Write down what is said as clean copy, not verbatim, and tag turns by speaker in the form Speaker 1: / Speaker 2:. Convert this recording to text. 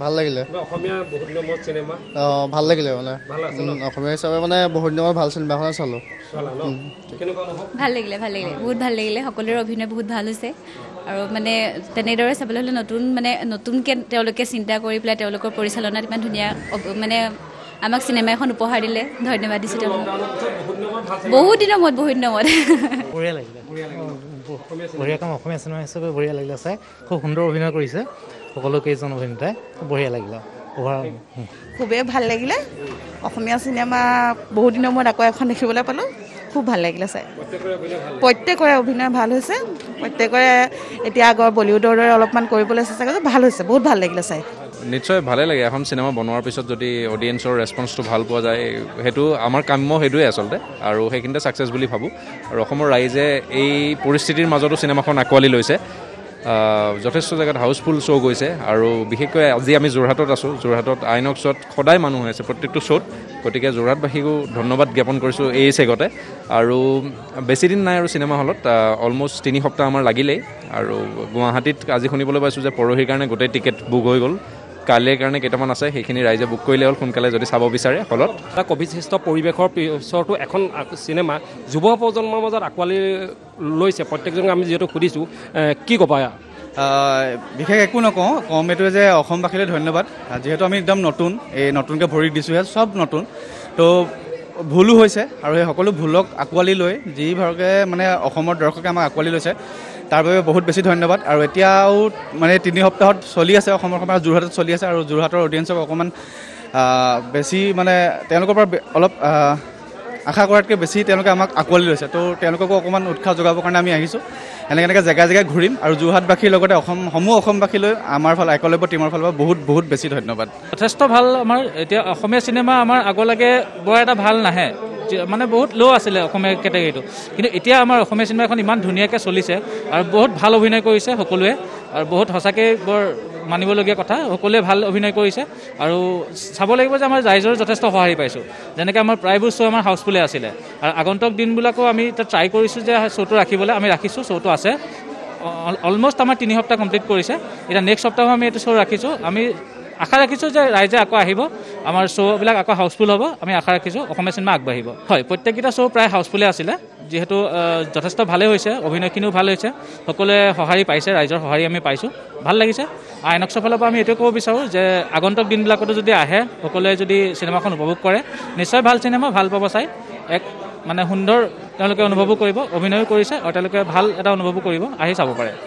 Speaker 1: ভাল লাগিলে
Speaker 2: অসমীয়া বহুত নম্বৰ চিনেমা
Speaker 1: ভাল লাগিলে মানে
Speaker 2: অসমীয়া
Speaker 1: হিচাপে মানে বহুত দিনৰ ভাল চিনেমাখন চালোঁ
Speaker 3: ভাল লাগিলে বহুত ভাল লাগিলে সকলোৰে অভিনয় বহুত ভাল হৈছে আৰু মানে তেনেদৰে চাবলৈ হ'লে নতুনকৈ তেওঁলোকে চিন্তা কৰি পেলাই তেওঁলোকৰ পৰিচালনাত ইমান ধুনীয়া মানে আমাক চিনেমা এখন উপহাৰ দিলে ধন্যবাদ দিছোঁ তেওঁলোকক বহুত দিনৰ মূৰত
Speaker 4: বঢ়িয়া লাগিলে বঢ়িয়া কাম অসমীয়া চিনেমা হিচাপে বঢ়িয়া লাগিলে চাই খুব সুন্দৰ অভিনয় কৰিছে সকলো কেইজন অভিনেতাই বঢ়িয়া লাগিলে
Speaker 5: খুবেই ভাল লাগিলে অসমীয়া চিনেমা বহুত দিনৰ মূৰত আকৌ এখন দেখিবলৈ পালোঁ খুব ভাল লাগিলে চাই প্ৰত্যেকৰে অভিনয় ভাল হৈছে প্ৰত্যেকৰে এতিয়া আগৰ বলিউডৰ দৰে অলপমান কৰিবলৈ চেষ্টা কৰিছে ভাল হৈছে বহুত ভাল লাগিলে চাই
Speaker 6: নিশ্চয় ভালে লাগে এখন চিনেমা বনোৱাৰ পিছত যদি অডিয়েন্সৰ ৰেছপন্সটো ভাল পোৱা যায় সেইটো আমাৰ কাম্য সেইটোৱে আচলতে আৰু সেইখিনিতে ছাকচেছ বুলি ভাবোঁ আৰু অসমৰ ৰাইজে এই পৰিস্থিতিৰ মাজতো চিনেমাখন আঁকোৱালি লৈছে যথেষ্ট জেগাত হাউচফুল শ্ব' গৈছে আৰু বিশেষকৈ আজি আমি যোৰহাটত আছোঁ যোৰহাটত আইনক্সত সদায় মানুহ হৈ আছে প্ৰত্যেকটো শ্ব'ত গতিকে যোৰহাটবাসীকো ধন্যবাদ জ্ঞাপন কৰিছোঁ এই চেগতে আৰু বেছিদিন নাই আৰু চিনেমা হলত অলমষ্ট 3 সপ্তাহ আমাৰ লাগিলেই আৰু গুৱাহাটীত আজি শুনিবলৈ পাইছোঁ যে পৰহিৰ কাৰণে গোটেই টিকেট বুক হৈ গ'ল কালিৰ কাৰণে কেইটামান আছে সেইখিনি ৰাইজে বুক কৰিলে হ'ল সোনকালে যদি চাব বিচাৰে হলত
Speaker 2: এটা কভিডসৃষ্ট পৰিৱেশৰ পিছতো এখন চিনেমা যুৱ প্ৰজন্মৰ মাজত আঁকোৱালি লৈছে প্ৰত্যেকজনক আমি যিহেতু সুধিছোঁ কি ক'বা
Speaker 1: বিশেষ একো নকওঁ কম এইটোৱে যে অসমবাসীলৈ ধন্যবাদ যিহেতু আমি একদম নতুন এই নতুনকৈ ভৰি দিছোঁহে চব নতুন তো ভুলো হৈছে আৰু সেই সকলো ভুলক আঁকোৱালি লৈ যিভাগে মানে অসমৰ দৰ্শকে আমাক আঁকোৱালি লৈছে তাৰ বাবে বহুত বেছি ধন্যবাদ আৰু এতিয়াও মানে 3 সপ্তাহত চলি আছে অসমৰ সময় যোৰহাটত চলি আছে আৰু যোৰহাটৰ অডিয়েঞ্চক অকণমান বেছি মানে তেওঁলোকৰ পৰা অলপ আশা কৰাতকৈ বেছি তেওঁলোকে আমাক আঁকোৱালি লৈছে তো তেওঁলোককো অকণমান উৎসাহ যোগাবৰ কাৰণে আমি আহিছোঁ এনেকৈ জেগাই ঘূৰিম আৰু যোৰহাটবাসীৰ লগতে অসমবাসীলৈ আমাৰ ফালে একলব্য টীমৰ ফালৰ পৰা বহুত বেছি ধন্যবাদ
Speaker 4: যথেষ্ট ভাল আমাৰ এতিয়া অসমীয়া চিনেমা আমাৰ আগলৈকে বৰ এটা ভাল নাহে মানে বহুত ল' আছিলে অসমীয়া কেটেগৰীটো কিন্তু এতিয়া আমাৰ অসমীয়া চিনেমা এখন ইমান ধুনীয়াকৈ চলিছে আৰু বহুত ভাল অভিনয় কৰিছে সকলোৱে আৰু বহুত সঁচাকৈ বৰ মানিবলগীয়া কথা সকলোৱে ভাল অভিনয় কৰিছে আৰু চাব লাগিব যে আমাৰ ৰাইজৰ যথেষ্ট সঁহাৰি পাইছোঁ যেনেকৈ আমাৰ প্ৰায়বোৰ শ্ব' আমাৰ হাউচফুলে আছিলে আৰু আগন্তুক দিনবিলাকো আমি এতিয়া ট্ৰাই কৰিছোঁ যে শ্ব'টো ৰাখিবলৈ আমি ৰাখিছোঁ শ্ব'টো আছে অলমষ্ট আমাৰ 3 সপ্তাহ কমপ্লিট কৰিছে এতিয়া নেক্সট সপ্তাহো আমি এইটো শ্ব' ৰাখিছোঁ আমি আশা ৰাখিছোঁ যে ৰাইজে আকৌ আহিব আমাৰ শ্ব'বিলাক আকৌ হাউচফুল হ'ব আমি আশা ৰাখিছোঁ অসমীয়া চিনেমা আগবাঢ়িব হয় প্ৰত্যেককেইটা শ্ব' প্ৰায় হাউচফুলে আছিলে যিহেতু যথেষ্ট ভালেই হৈছে অভিনয়খিনিও ভাল হৈছে সকলোৱে সঁহাৰি পাইছে ৰাইজৰ সঁহাৰি আমি পাইছোঁ ভাল লাগিছে আইনক্সৰ ফালৰ পৰা আমি এইটোৱে ক'ব বিচাৰোঁ যে আগন্তুক দিনবিলাকতো যদি আহে সকলোৱে যদি চিনেমাখন উপভোগ কৰে নিশ্চয় ভাল চিনেমা ভাল পাব চাই এক মানে সুন্দৰ তেওঁলোকে অনুভৱো কৰিব অভিনয়ো কৰিছে আৰু তেওঁলোকে ভাল এটা অনুভৱো কৰিব আহি চাব পাৰে